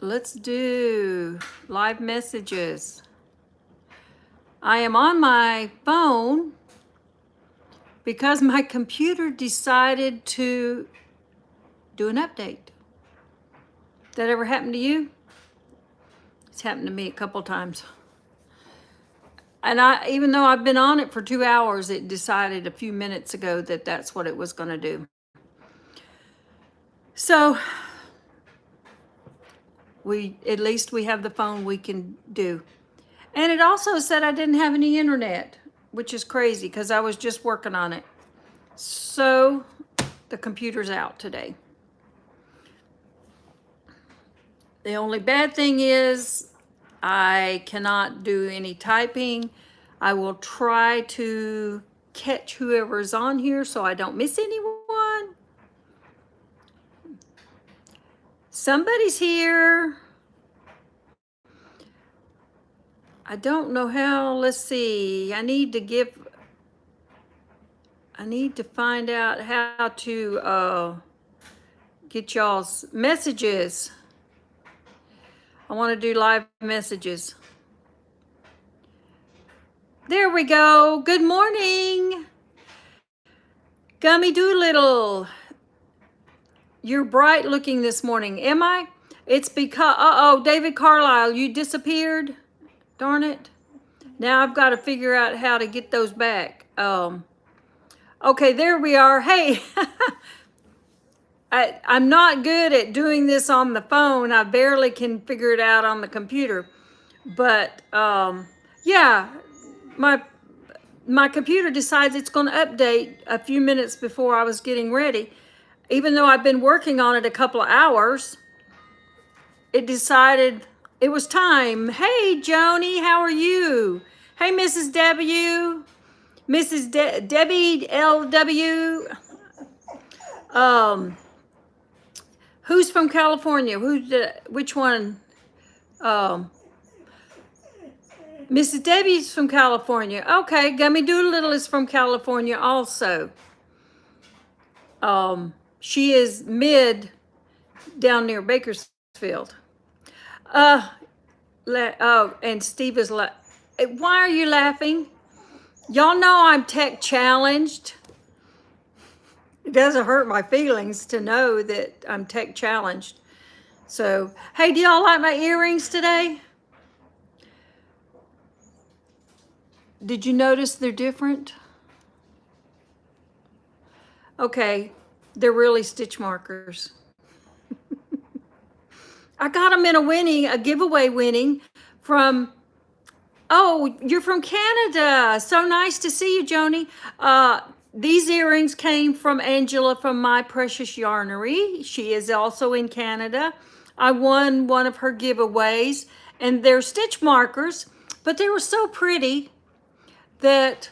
Let's do live messages. I am on my phone because my computer decided to do an update. That ever happened to you? It's happened to me a couple times. And even though I've been on it for 2 hours, it decided a few minutes ago that that's what it was going to do. So at least we have the phone we can do. And it also said I didn't have any internet, which is crazy because I was just working on it. So the computer's out today. The only bad thing is I cannot do any typing. I will try to catch whoever's on here so I don't miss anyone. Somebody's here. I don't know how. Let's see. I need to find out how to get y'all's messages. I want to do live messages. There we go. Good morning. Gummy Doolittle. You're bright looking this morning. Am I? It's because, David Carlisle, you disappeared. Darn it. Now I've got to figure out how to get those back. Okay, there we are. Hey, I'm not good at doing this on the phone. I barely can figure it out on the computer. But yeah, my computer decides it's going to update a few minutes before I was getting ready. Even though I've been working on it a couple of hours, it decided it was time. Hey, Joni, how are you? Hey, Mrs. W, Mrs. Debbie LW. Who's from California? Which one? Mrs. Debbie's from California. Okay, Gummy Doolittle is from California also. She is mid down near Bakersfield. And Steve is why are you laughing? Y'all know I'm tech challenged. It doesn't hurt my feelings to know that I'm tech challenged. So, hey, do y'all like my earrings today? Did you notice they're different? Okay, they're really stitch markers. I got them in a giveaway winning from, oh, you're from Canada. So nice to see you, Joni. These earrings came from Angela from My Precious Yarnery. She is also in Canada. I won one of her giveaways, and they're stitch markers, but they were so pretty that,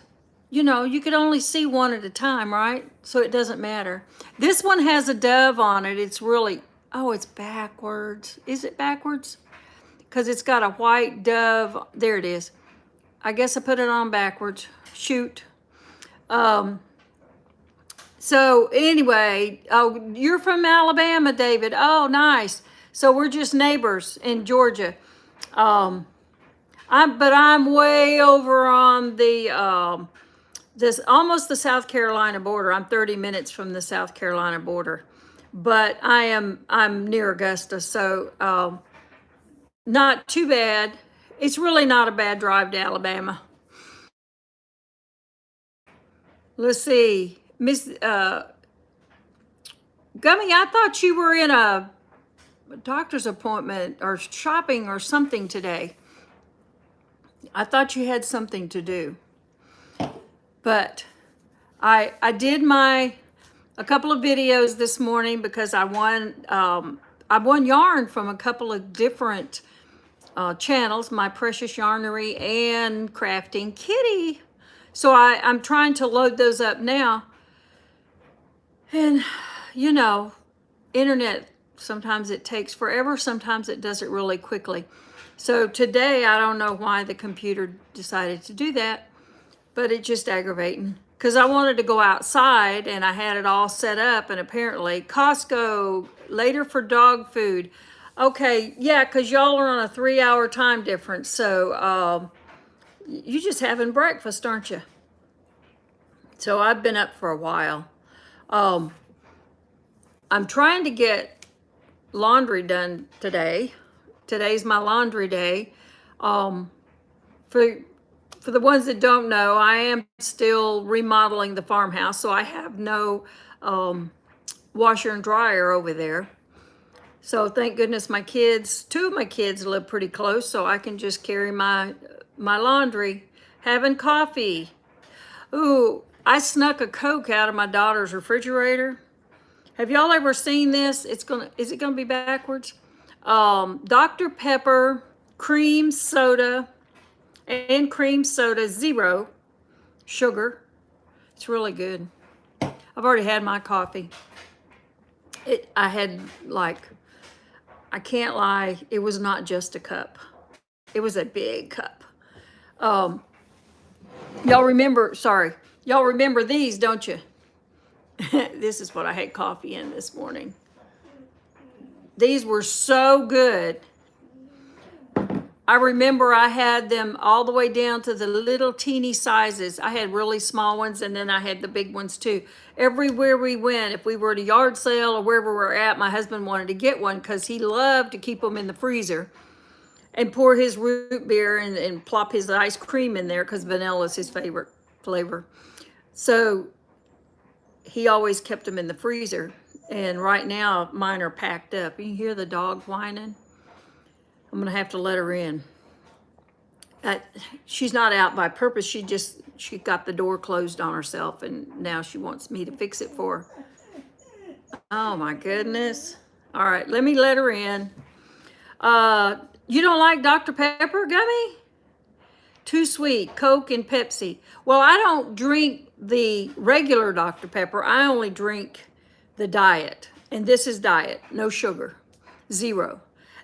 you could only see one at a time, right? So it doesn't matter. This one has a dove on it. It's really, it's backwards. Is it backwards? Because it's got a white dove. There it is. I guess I put it on backwards. Shoot. So anyway, you're from Alabama, David. Oh, nice. So we're just neighbors in Georgia. I'm way over on the almost the South Carolina border. I'm 30 minutes from the South Carolina border, but I'm near Augusta, so not too bad. It's really not a bad drive to Alabama. Let's see, Miss Gummy. I thought you were in a doctor's appointment or shopping or something today. I thought you had something to do. But I did a couple of videos this morning because I won yarn from a couple of different channels, My Precious Yarnery and Crafting Kitty. So I'm trying to load those up now. And internet, sometimes it takes forever, sometimes it does it really quickly. So today, I don't know why the computer decided to do that, but it's just aggravating because I wanted to go outside and I had it all set up, and apparently Costco later for dog food. Okay, yeah, because y'all are on a 3 hour time difference. So you just having breakfast, aren't you? So I've been up for a while. Um, I'm trying to get laundry done today. Today's my laundry day. Um, for for the ones that don't know, I am still remodeling the farmhouse, so I have no washer and dryer over there. So thank goodness my kids, two of my kids live pretty close, so I can just carry my laundry. Having coffee. Ooh, I snuck a Coke out of my daughter's refrigerator. Have y'all ever seen this? Is it gonna be backwards? Dr. Pepper, cream soda, and cream soda, zero sugar. It's really good. I've already had my coffee. I had like, I can't lie, it was not just a cup. It was a big cup. Um, y'all remember these, don't you? This is what I had coffee in this morning. These were so good. I remember I had them all the way down to the little teeny sizes. I had really small ones and then I had the big ones too. Everywhere we went, if we were at a yard sale or wherever we were at, my husband wanted to get one because he loved to keep them in the freezer and pour his root beer and plop his ice cream in there because vanilla is his favorite flavor. So he always kept them in the freezer. And right now mine are packed up. You hear the dog whining? I'm gonna have to let her in. She's not out by purpose. She got the door closed on herself and now she wants me to fix it for her. Oh my goodness. All right, let me let her in. You don't like Dr. Pepper gummy? Too sweet, Coke and Pepsi. Well, I don't drink the regular Dr. Pepper. I only drink the diet. And this is diet, no sugar, zero.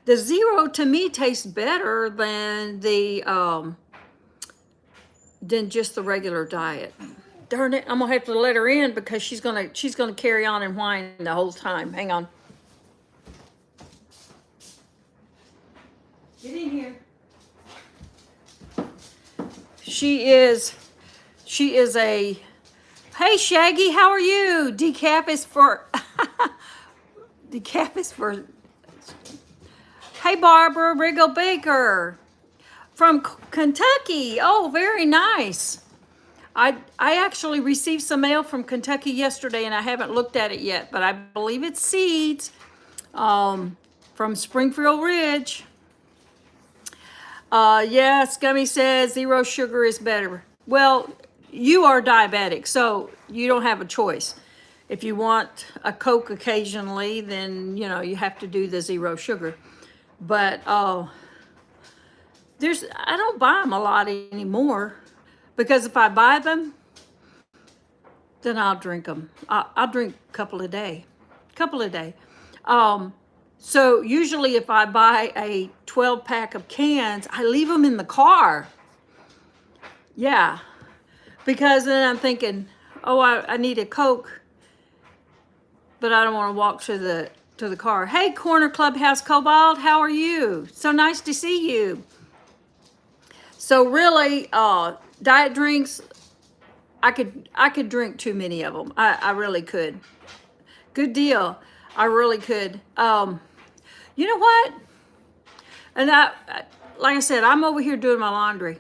The zero to me tastes better than just the regular diet. Darn it, I'm gonna have to let her in because she's gonna carry on and whine the whole time. Hang on. Get in here. She is a, hey Shaggy, how are you? Decaf is for hey Barbara Wriggle Baker from Kentucky. Oh, very nice. I actually received some mail from Kentucky yesterday and I haven't looked at it yet, but I believe it's seeds from Springfield Ridge. Yes, Gummy says zero sugar is better. Well, you are diabetic, so you don't have a choice. If you want a Coke occasionally, then, you have to do the zero sugar. But I don't buy them a lot anymore because if I buy them, then I'll drink them. I'll drink a couple a day. So usually if I buy a 12 pack of cans, I leave them in the car. Yeah, because then I'm thinking, oh, I need a Coke, but I don't want to walk to the car. Hey, Corner Clubhouse Cobalt, how are you? So nice to see you. So really, diet drinks, I could drink too many of them. I really could. Good deal. I really could. You know what? And like I said, I'm over here doing my laundry.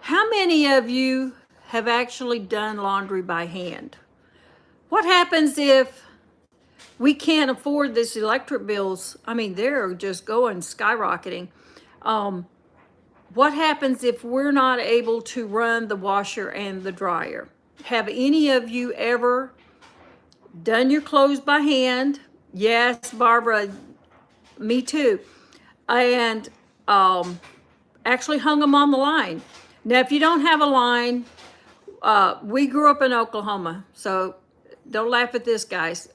How many of you have actually done laundry by hand? What happens if we can't afford this electric bills? I mean, they're just going skyrocketing. What happens if we're not able to run the washer and the dryer? Have any of you ever done your clothes by hand? Yes, Barbara, me too. And actually hung them on the line. Now, if you don't have a line, we grew up in Oklahoma, so don't laugh at this, guys.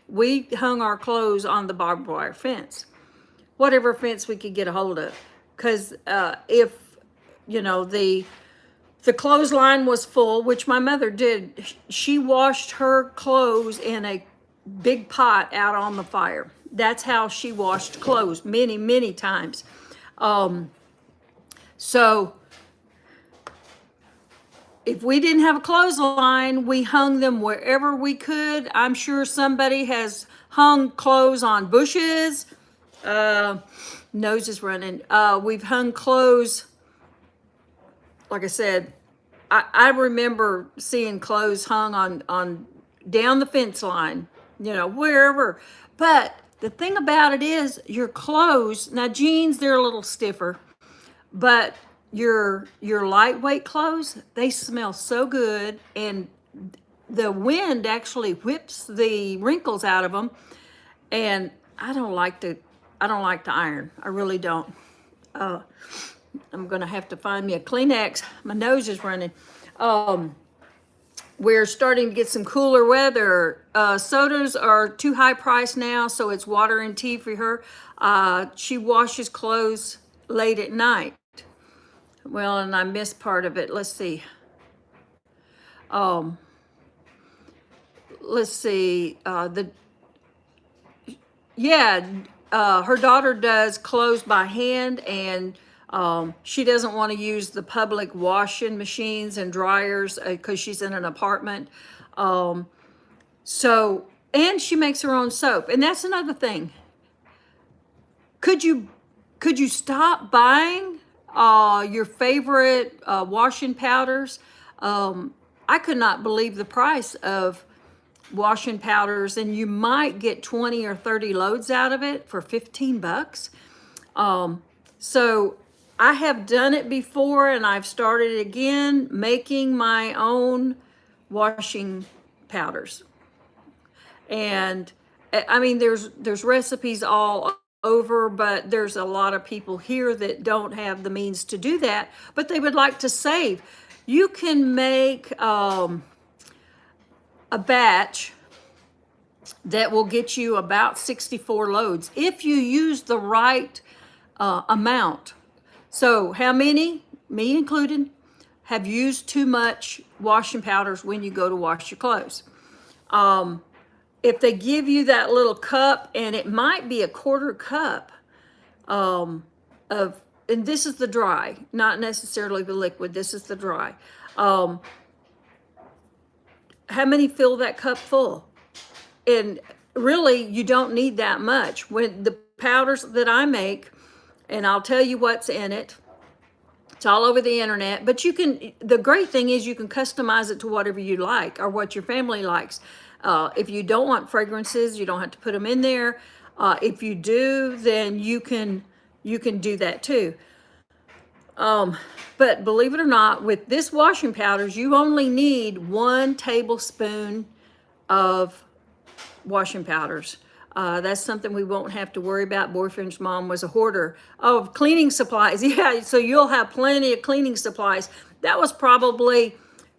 We hung our clothes on the barbed wire fence, whatever fence we could get a hold of. Because if, the clothesline was full, which my mother did, she washed her clothes in a big pot out on the fire. that's how she washed clothes many, many times. So if we didn't have a clothesline, we hung them wherever we could. I'm sure somebody has hung clothes on bushes. Nose is running. We've hung clothes, like I said, I remember seeing clothes hung on down the fence line, wherever. But the thing about it is your clothes, now jeans, they're a little stiffer, but your lightweight clothes, they smell so good, and the wind actually whips the wrinkles out of them. And I don't like to iron. I really don't. I'm gonna have to find me a Kleenex. My nose is running. We're starting to get some cooler weather. Sodas are too high priced now, so it's water and tea for her. She washes clothes late at night. Well, and I missed part of it. Let's see. Let's see. Her daughter does clothes by hand, and she doesn't want to use the public washing machines and dryers because she's in an apartment. And she makes her own soap, and that's another thing. Could you stop buying your favorite washing powders? I could not believe the price of washing powders, and you might get 20 or 30 loads out of it for $15. So I have done it before, and I've started again making my own washing powders. And I mean, there's recipes all over, but there's a lot of people here that don't have the means to do that, but they would like to save. You can make a batch that will get you about 64 loads if you use the right amount. So how many, me included, have used too much washing powders when you go to wash your clothes? If they give you that little cup, and it might be a quarter cup and this is the dry, not necessarily the liquid, this is the dry. How many fill that cup full? And really, you don't need that much. When the powders that I make, and I'll tell you what's in it, it's all over the internet, but the great thing is you can customize it to whatever you like or what your family likes. If you don't want fragrances, you don't have to put them in there. If you do, then you can do that too. But believe it or not, with this washing powders, you only need 1 tablespoon of washing powders. That's something we won't have to worry about. Boyfriend's mom was a hoarder of cleaning supplies. Yeah, so you'll have plenty of cleaning supplies.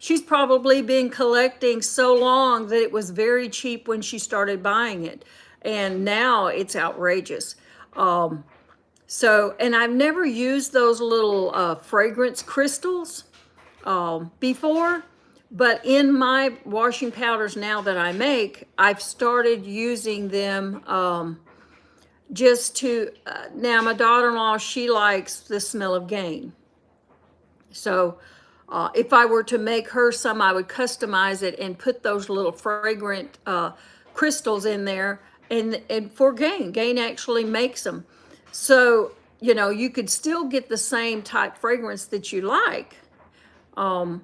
She's probably been collecting so long that it was very cheap when she started buying it. And now it's outrageous. And I've never used those little fragrance crystals before, but in my washing powders now that I make, I've started using them just to, now my daughter-in-law, she likes the smell of Gain. So if I were to make her some, I would customize it and put those little fragrant crystals in there. And for Gain actually makes them. So, you could still get the same type fragrance that you like. The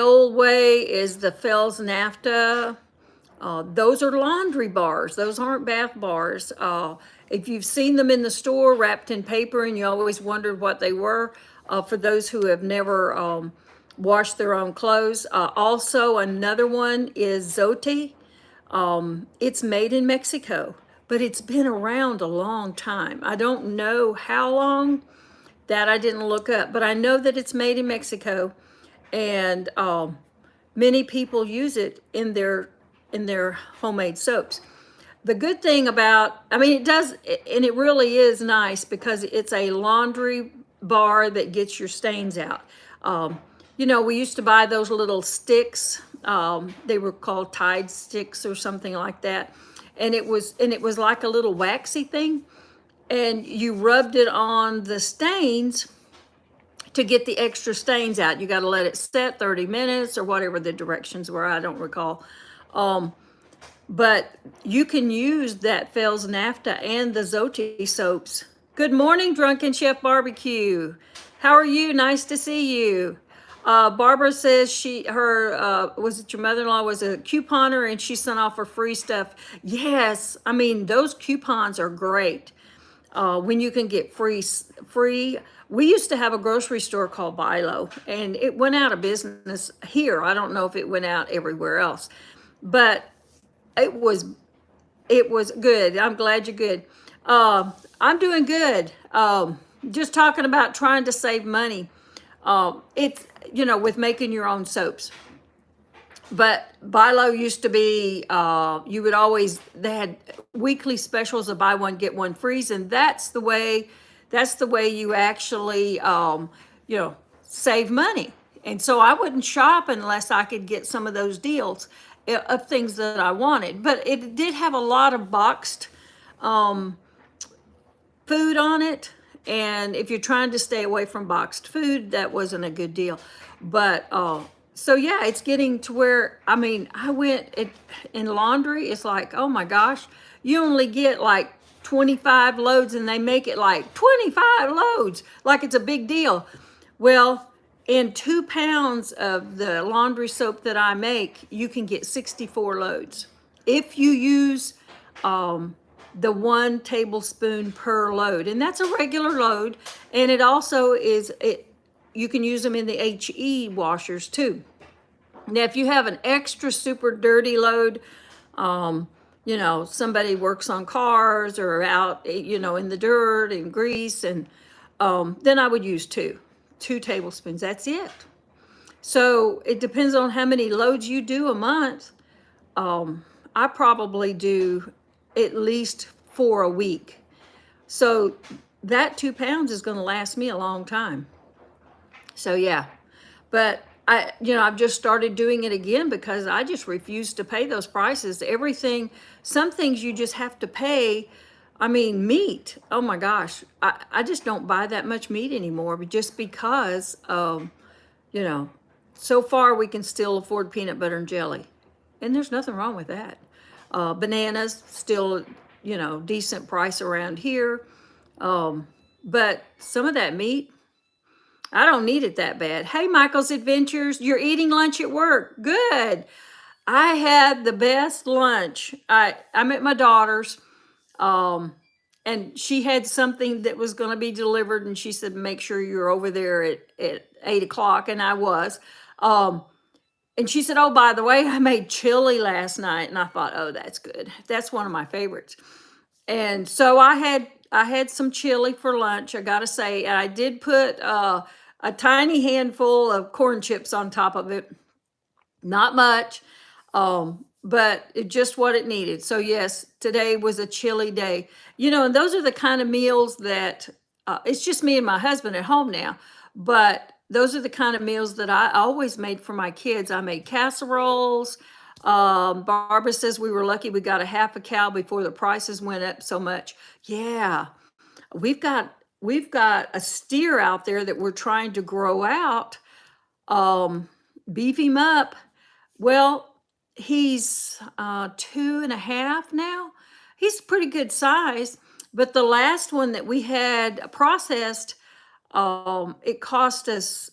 Old Way is the Fells Naphtha. Those are laundry bars. Those aren't bath bars. If you've seen them in the store wrapped in paper and you always wondered what they were, for those who have never washed their own clothes. Also, another one is Zoti. It's made in Mexico, but it's been around a long time. I don't know how long, that I didn't look up, but I know that it's made in Mexico, and many people use it in their homemade soaps. The good thing about, it does, and it really is nice because it's a laundry bar that gets your stains out. We used to buy those little sticks. They were called Tide sticks or something like that. and it was like a little waxy thing, and you rubbed it on the stains to get the extra stains out. You got to let it set 30 minutes or whatever the directions were. I don't recall. Um, but you can use that Fells Naphtha and the Zoti soaps. Good morning, Drunken Chef Barbecue. How are you? Nice to see you. Barbara says was it your mother-in-law was a couponer and she sent off her free stuff. Yes, I mean those coupons are great. When you can get free. We used to have a grocery store called Bilo, and it went out of business here. I don't know if it went out everywhere else, but it was it was good. I'm glad you're good. I'm doing good. Just talking about trying to save money. It's with making your own soaps. But Bilo used to be, you would always, they had weekly specials of buy one, get one free. And that's the way you actually, save money. And so I wouldn't shop unless I could get some of those deals of things that I wanted. But it did have a lot of boxed food on it. And if you're trying to stay away from boxed food, that wasn't a good deal. But so yeah, it's getting to where, I mean, in laundry, it's like, oh my gosh, you only get like 25 loads and they make it like 25 loads, like it's a big deal. Well, in 2 pounds of the laundry soap that I make, you can get 64 loads. If you use the 1 tablespoon per load, and that's a regular load, and it also you can use them in the HE washers too. Now, if you have an extra super dirty load, somebody works on cars or out, in the dirt and grease, and then I would use 2 tablespoons. That's it. So it depends on how many loads you do a month. I probably do at least 4 a week. So that 2 pounds is going to last me a long time. So yeah, but I've just started doing it again because I just refuse to pay those prices. Some things you just have to pay. I mean, meat. Oh my gosh, I just don't buy that much meat anymore, just because so far we can still afford peanut butter and jelly, and there's nothing wrong with that. Bananas still, decent price around here. But some of that meat, I don't need it that bad. Hey, Michael's Adventures, you're eating lunch at work. Good. I had the best lunch. I'm at my daughter's, and she had something that was going to be delivered, and she said, make sure you're over there at 8 o'clock, and I was. And she said, oh, by the way, I made chili last night. And I thought, oh, that's good. That's one of my favorites. And so I had some chili for lunch, I gotta say, and I did put a tiny handful of corn chips on top of it. Not much, but just what it needed. So yes, today was a chilly day. And those are the kind of meals that it's just me and my husband at home now, but those are the kind of meals that I always made for my kids. I made casseroles. Barbara says we were lucky we got a half a cow before the prices went up so much. Yeah, we've got a steer out there that we're trying to grow out, beef him up. Well, he's 2.5 now. He's a pretty good size, but the last one that we had processed, it cost us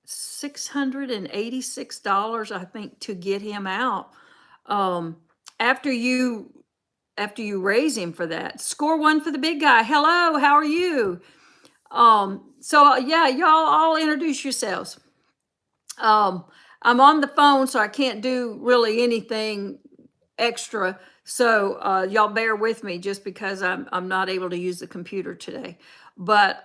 $686, I think, to get him out. After you raise him for that. Score 1 for the big guy. Hello, how are you? So yeah, y'all all introduce yourselves. I'm on the phone, so I can't do really anything extra. So y'all bear with me just because I'm not able to use the computer today. But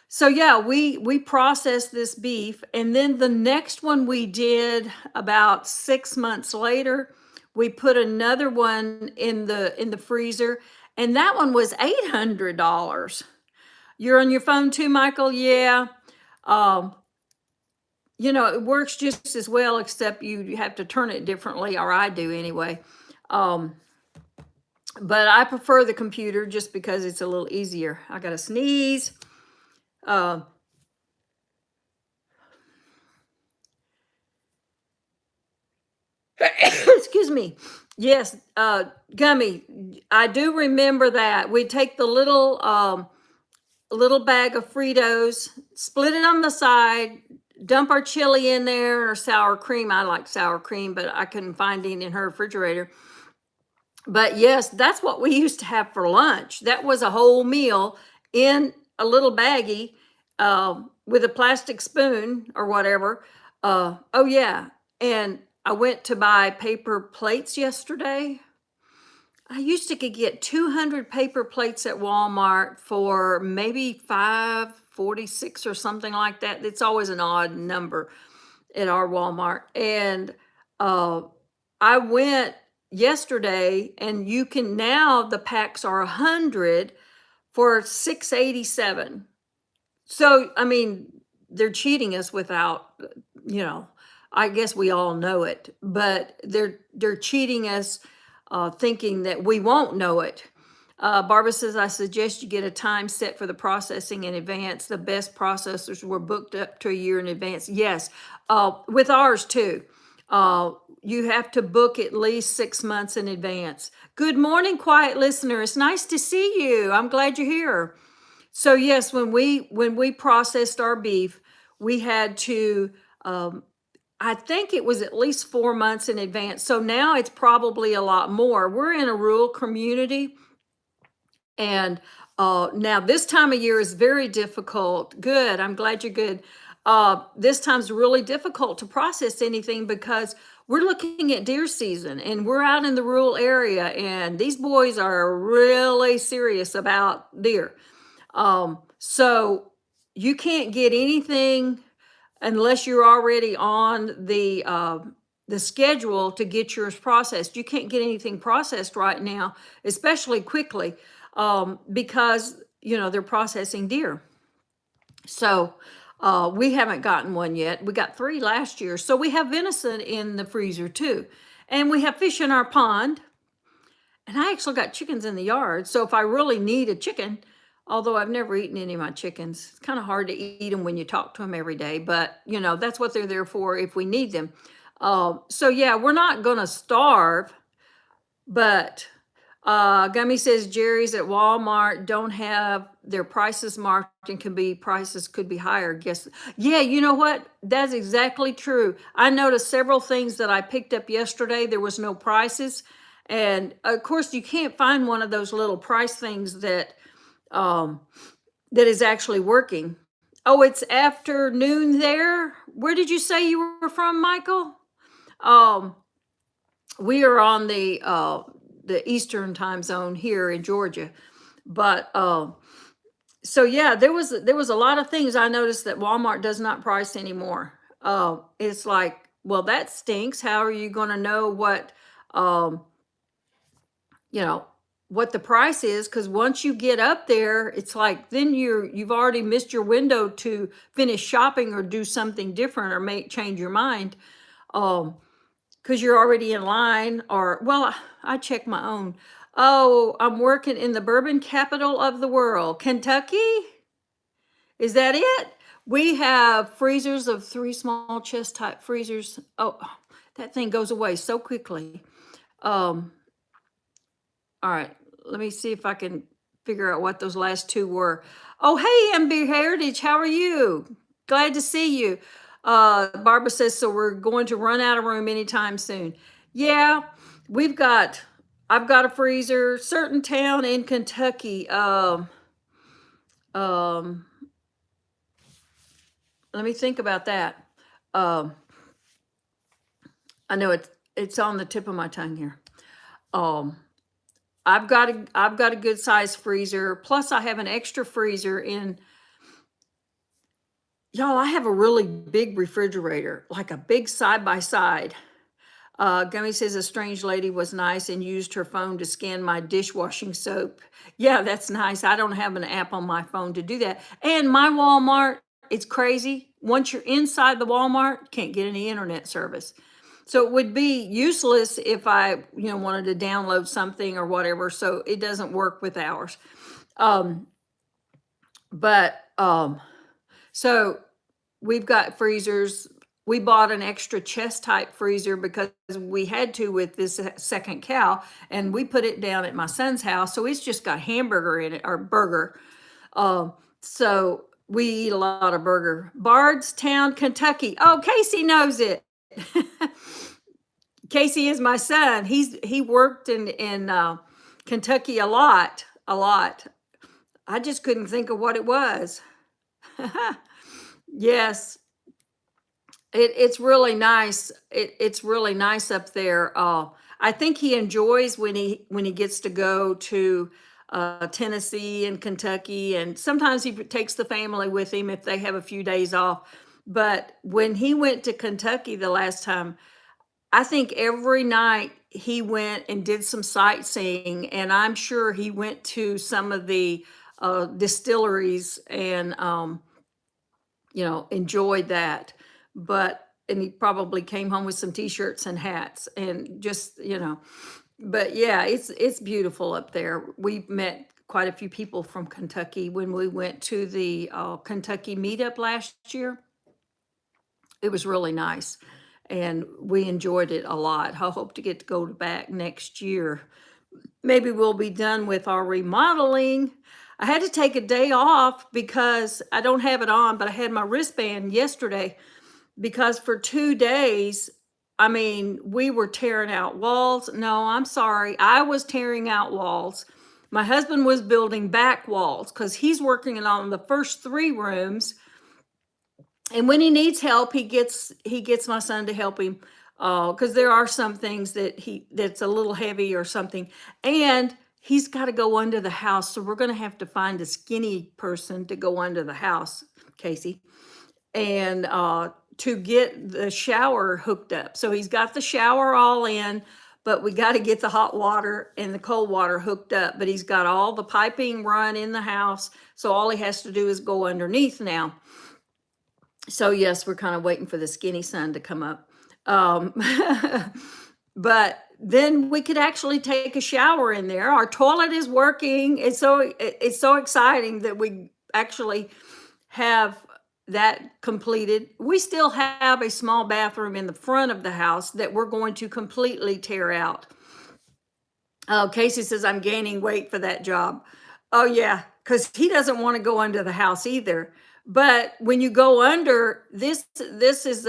so yeah, we processed this beef, and then the next one we did about 6 months later. We put another one in the freezer, and that one was $800. You're on your phone too, Michael? Yeah. It works just as well, except you have to turn it differently, or I do anyway. but I prefer the computer just because it's a little easier. I got to sneeze. Uh, excuse me. Yes, gummy. I do remember that we take the little bag of Fritos, split it on the side, dump our chili in there or sour cream. I like sour cream, but I couldn't find any in her refrigerator. But yes, that's what we used to have for lunch. That was a whole meal in a little baggie with a plastic spoon or whatever. Oh, yeah. And I went to buy paper plates yesterday. I used to could get 200 paper plates at Walmart for maybe 5.46 or something like that. It's always an odd number at our Walmart. And uh, I went yesterday, and you can now the packs are 100 for 6.87. So I mean, they're cheating us without, you know, I guess we all know it, but they're cheating us, thinking that we won't know it. Barbara says, I suggest you get a time set for the processing in advance. The best processors were booked up to a year in advance. Yes, with ours too. You have to book at least 6 months in advance. Good morning, quiet listener. It's nice to see you. I'm glad you're here. So yes, when we processed our beef, we had to. I think it was at least 4 months in advance. So now it's probably a lot more. We're in a rural community, and now this time of year is very difficult. Good. I'm glad you're good. This time's really difficult to process anything because we're looking at deer season and we're out in the rural area, and these boys are really serious about deer. So you can't get anything unless you're already on the schedule to get yours processed. You can't get anything processed right now, especially quickly, because they're processing deer. So we haven't gotten one yet. We got 3 last year. So we have venison in the freezer too, and we have fish in our pond. And I actually got chickens in the yard. So if I really need a chicken, although I've never eaten any of my chickens, it's kind of hard to eat them when you talk to them every day. But, that's what they're there for if we need them. So yeah, we're not going to starve. But Gummy says Jerry's at Walmart don't have their prices marked, and prices could be higher. Guess, yeah, you know what? That's exactly true. I noticed several things that I picked up yesterday. There was no prices. And of course, you can't find one of those little price things that is actually working. Oh, it's afternoon there. Where did you say you were from, Michael? Um, we are on the Eastern time zone here in Georgia, but so yeah, there was a lot of things I noticed that Walmart does not price anymore. It's like, well, that stinks. How are you going to know um, you know, what the price is? Because once you get up there, it's like then you've already missed your window to finish shopping or do something different or change your mind. Because you're already in line, or well, I check my own. Oh, I'm working in the bourbon capital of the world, Kentucky. Is that it? We have freezers of 3 small chest type freezers. Oh, that thing goes away so quickly. Um, all right, let me see if I can figure out what those last 2 were. Oh, hey, MB Heritage, how are you? Glad to see you. Barbara says, so we're going to run out of room anytime soon. Yeah, I've got a freezer, certain town in Kentucky. Um, let me think about that. Um, I know it's on the tip of my tongue here. Um, I've got a good size freezer. Plus, I have an extra freezer in. Y'all, I have a really big refrigerator, like a big side by side. Gummy says a strange lady was nice and used her phone to scan my dishwashing soap. Yeah, that's nice. I don't have an app on my phone to do that. And my Walmart, it's crazy. Once you're inside the Walmart, can't get any internet service. So it would be useless if I, wanted to download something or whatever. So it doesn't work with ours. Um, but so we've got freezers. We bought an extra chest type freezer because we had to with this second cow, and we put it down at my son's house. So it's just got hamburger in it, or burger. Um, so we eat a lot of burger. Bardstown, Kentucky. Oh, Casey knows it. Casey is my son. He worked in Kentucky a lot, a lot. I just couldn't think of what it was. Yes, it's really nice. It's really nice up there. I think he enjoys when he gets to go to Tennessee and Kentucky, and sometimes he takes the family with him if they have a few days off. But when he went to Kentucky the last time, I think every night he went and did some sightseeing, and I'm sure he went to some of the distilleries and enjoyed that. And he probably came home with some t-shirts and hats and just, but yeah, it's beautiful up there. We met quite a few people from Kentucky when we went to the Kentucky meetup last year. It was really nice and we enjoyed it a lot. I hope to get to go back next year. Maybe we'll be done with our remodeling. I had to take a day off because I don't have it on, but I had my wristband yesterday because for 2 days, I mean, we were tearing out walls. No, I'm sorry. I was tearing out walls. My husband was building back walls because he's working on the first 3 rooms. And when he needs help, he gets my son to help him because there are some things that's a little heavy or something, and he's got to go under the house. So we're going to have to find a skinny person to go under the house, Casey, and to get the shower hooked up. So he's got the shower all in, but we got to get the hot water and the cold water hooked up. But he's got all the piping run in the house, so all he has to do is go underneath now. So yes, we're kind of waiting for the skinny son to come up. But then we could actually take a shower in there. Our toilet is working. It's so exciting that we actually have that completed. We still have a small bathroom in the front of the house that we're going to completely tear out. Casey says I'm gaining weight for that job. Oh yeah, because he doesn't want to go under the house either. But when you go under, this is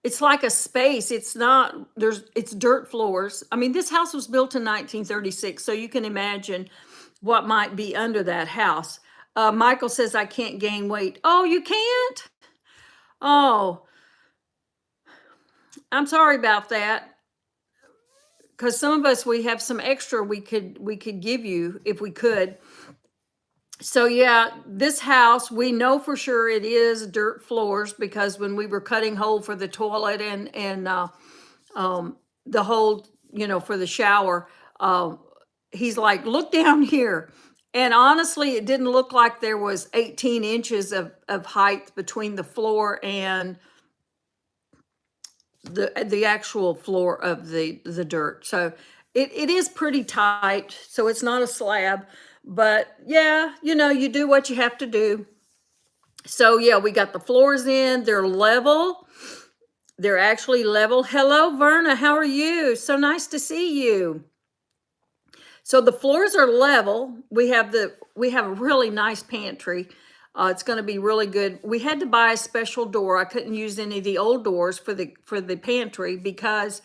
it's like a space. It's dirt floors. I mean, this house was built in 1936, so you can imagine what might be under that house. Michael says I can't gain weight. Oh, you can't? Oh, I'm sorry about that. Because some of us, we have some extra we could give you if we could. So yeah, this house, we know for sure it is dirt floors because when we were cutting hole for the toilet and the hole, for the shower, he's like, look down here. And honestly, it didn't look like there was 18 inches of height between the floor and the actual floor of the dirt. So it is pretty tight. So it's not a slab. But yeah, you do what you have to do. So yeah, we got the floors in, they're level. They're actually level. Hello, Verna, how are you? So nice to see you. So the floors are level. We have a really nice pantry. It's going to be really good. We had to buy a special door. I couldn't use any of the old doors for the pantry because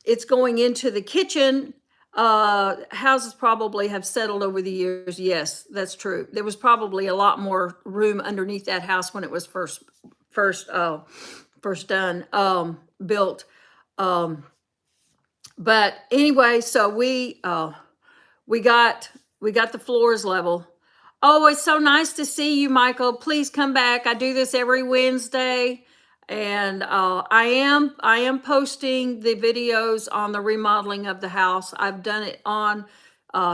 it's going into the kitchen. Houses probably have settled over the years. Yes, that's true. There was probably a lot more room underneath that house when it was first done, built. But anyway, so we got the floors level. Oh, it's so nice to see you, Michael. Please come back. I do this every Wednesday. And I am posting the videos on the remodeling of the house. I've done it on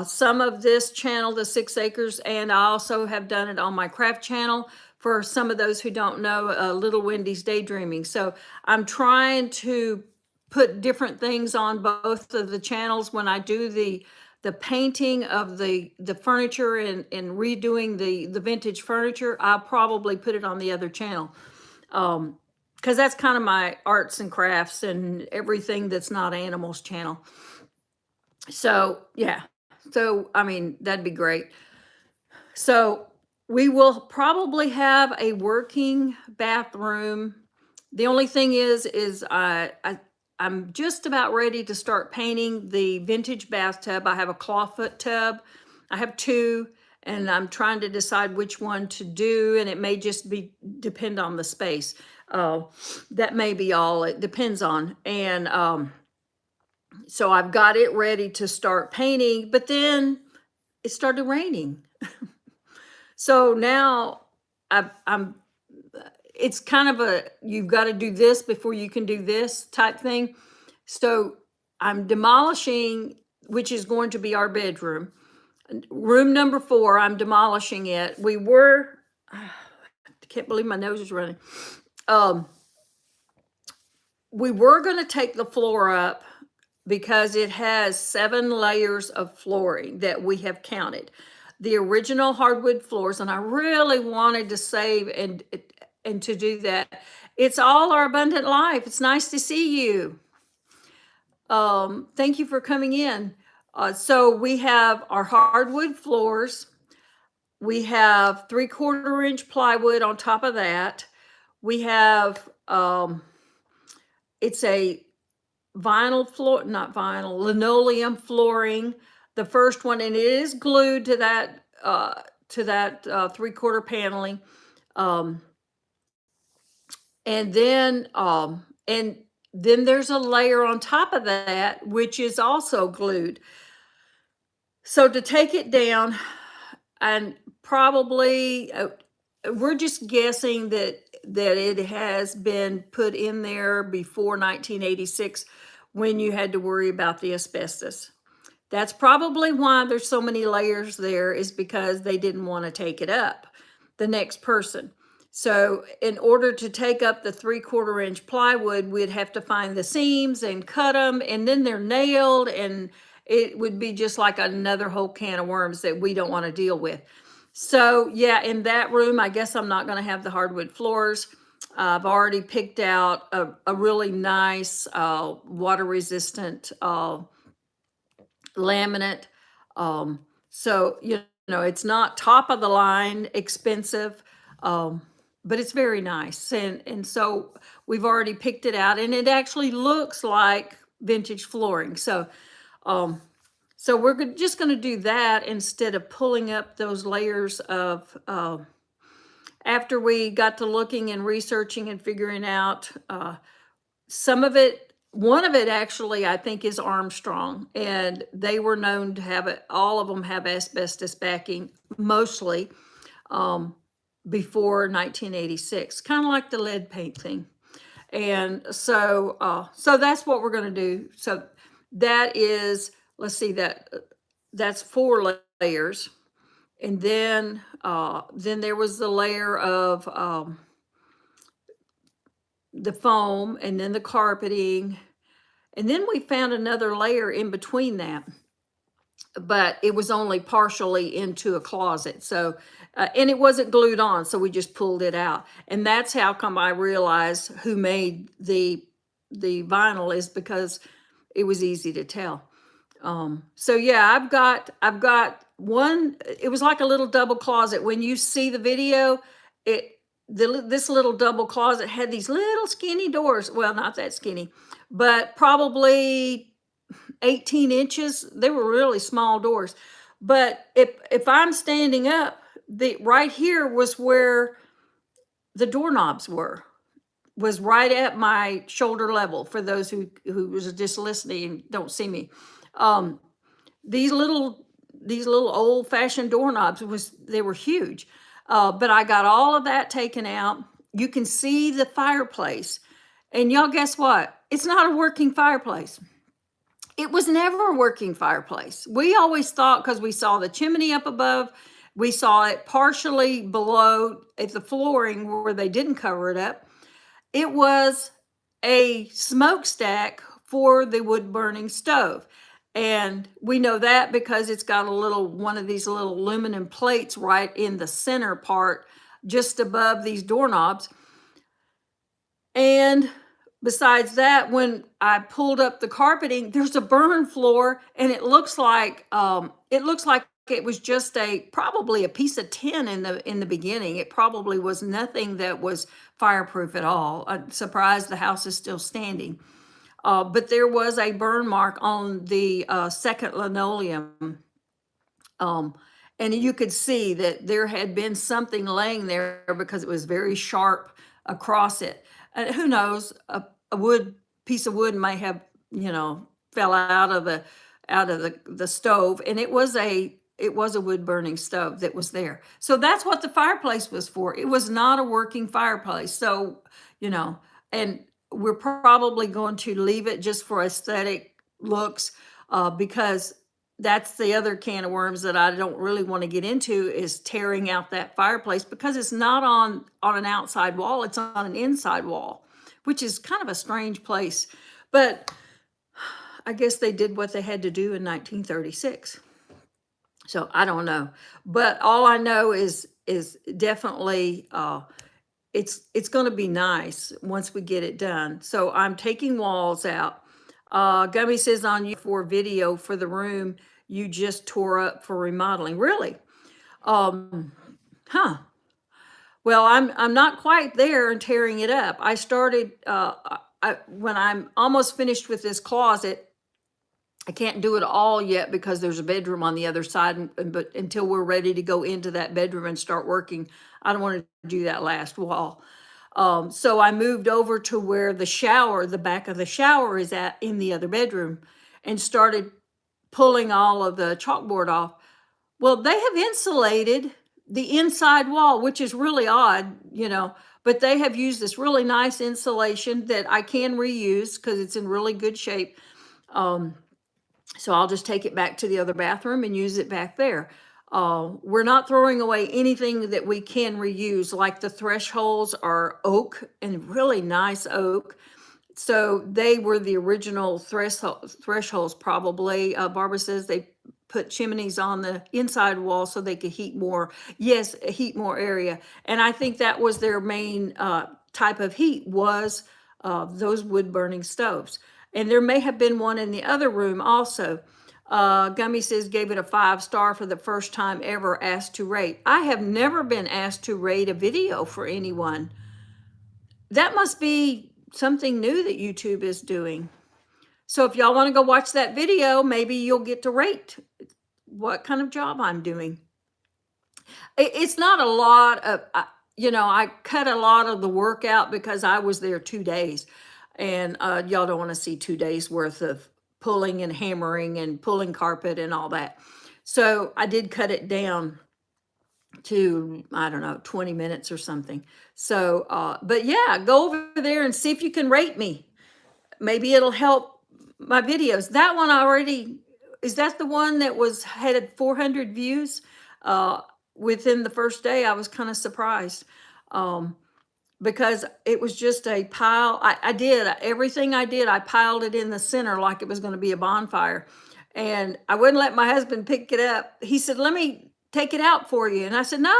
some of this channel, the 6 Acres, and I also have done it on my craft channel for some of those who don't know, Little Wendy's Daydreaming. So I'm trying to put different things on both of the channels when I do the painting of the furniture and redoing the vintage furniture. I'll probably put it on the other channel. Because that's kind of my arts and crafts and everything that's not animals channel. So yeah. So I mean, that'd be great. So we will probably have a working bathroom. The only thing is I'm just about ready to start painting the vintage bathtub. I have a clawfoot tub. I have two, and I'm trying to decide which one to do, and it may just be depend on the space. That may be all it depends on. And so I've got it ready to start painting, but then it started raining. So now I'm it's kind of a you've got to do this before you can do this type thing. So I'm demolishing, which is going to be our bedroom. Room number 4, I'm demolishing it. I can't believe my nose is running. We were going to take the floor up because it has 7 layers of flooring that we have counted. The original hardwood floors, and I really wanted to save and to do that. It's all our abundant life. It's nice to see you. Thank you for coming in. So we have our hardwood floors. We have 3/4 inch plywood on top of that. We have it's a vinyl floor, not vinyl, linoleum flooring. The first one, and it is glued to that 3/4 paneling. And then there's a layer on top of that, which is also glued. So to take it down, and probably we're just guessing that it has been put in there before 1986, when you had to worry about the asbestos. That's probably why there's so many layers there, is because they didn't want to take it up, the next person. So in order to take up the 3/4 inch plywood, we'd have to find the seams and cut them, and then they're nailed, and it would be just like another whole can of worms that we don't want to deal with. So yeah, in that room, I guess I'm not going to have the hardwood floors. I've already picked out a really nice water resistant laminate. So, it's not top of the line expensive, but it's very nice. And so we've already picked it out, and it actually looks like vintage flooring. So we're just going to do that instead of pulling up those layers of, after we got to looking and researching and figuring out some of it. One of it actually, I think, is Armstrong, and they were known to have it. All of them have asbestos backing, mostly before 1986, kind of like the lead paint thing. And so that's what we're going to do. So that is, let's see, that's 4 layers, and then there was the layer of the foam, and then the carpeting, and then we found another layer in between that, but it was only partially into a closet. So and it wasn't glued on, so we just pulled it out. And that's how come I realized who made the vinyl, is because it was easy to tell. So yeah, I've got one. It was like a little double closet. When you see the video, this little double closet had these little skinny doors. Well, not that skinny, but probably 18 inches. They were really small doors. But if I'm standing up, right here was where the doorknobs was right at my shoulder level, for those who was just listening and don't see me. These little old-fashioned doorknobs they were huge. But I got all of that taken out. You can see the fireplace. And y'all, guess what? It's not a working fireplace. It was never a working fireplace. We always thought, because we saw the chimney up above, we saw it partially below at the flooring where they didn't cover it up. It was a smokestack for the wood burning stove. And we know that because it's got a little, one of these little aluminum plates right in the center part, just above these doorknobs. And besides that, when I pulled up the carpeting, there's a burn floor, and it looks like it was just probably a piece of tin in the beginning. It probably was nothing that was fireproof at all. I'm surprised the house is still standing. But there was a burn mark on the second linoleum. Um, and you could see that there had been something laying there because it was very sharp across it. Who knows? A wood piece of wood may have, fell out of the stove, and it was a wood burning stove that was there. So that's what the fireplace was for. It was not a working fireplace. So, you know, and we're probably going to leave it just for aesthetic looks, because that's the other can of worms that I don't really want to get into, is tearing out that fireplace, because it's not on an outside wall, it's on an inside wall, which is kind of a strange place. But I guess they did what they had to do in 1936. So I don't know. But all I know is definitely it's going to be nice once we get it done. So I'm taking walls out. Gummy says on you for video for the room you just tore up for remodeling. Really? Huh. Well, I'm not quite there and tearing it up. I started when I'm almost finished with this closet. I can't do it all yet because there's a bedroom on the other side, but until we're ready to go into that bedroom and start working, I don't want to do that last wall. So I moved over to where the back of the shower is at in the other bedroom, and started pulling all of the chalkboard off. Well, they have insulated the inside wall, which is really odd, but they have used this really nice insulation that I can reuse because it's in really good shape. So I'll just take it back to the other bathroom and use it back there. We're not throwing away anything that we can reuse, like the thresholds are oak, and really nice oak. So they were the original thresholds, probably. Barbara says they put chimneys on the inside wall so they could heat more. Yes, heat more area. And I think that was their main type of heat, was those wood burning stoves. And there may have been one in the other room also. Gummy says gave it a 5-star for the first time ever asked to rate. I have never been asked to rate a video for anyone. That must be something new that YouTube is doing. So if y'all want to go watch that video, maybe you'll get to rate what kind of job I'm doing. It's not a lot of, I cut a lot of the work out because I was there 2 days. And y'all don't want to see 2 days worth of pulling and hammering and pulling carpet and all that. So I did cut it down to, I don't know, 20 minutes or something. So, but yeah, go over there and see if you can rate me. Maybe it'll help my videos. That one is that the one that had 400 views within the first day? I was kind of surprised. Because it was just a pile. I did everything I did. I piled it in the center like it was going to be a bonfire. And I wouldn't let my husband pick it up. He said, let me take it out for you. And I said, no,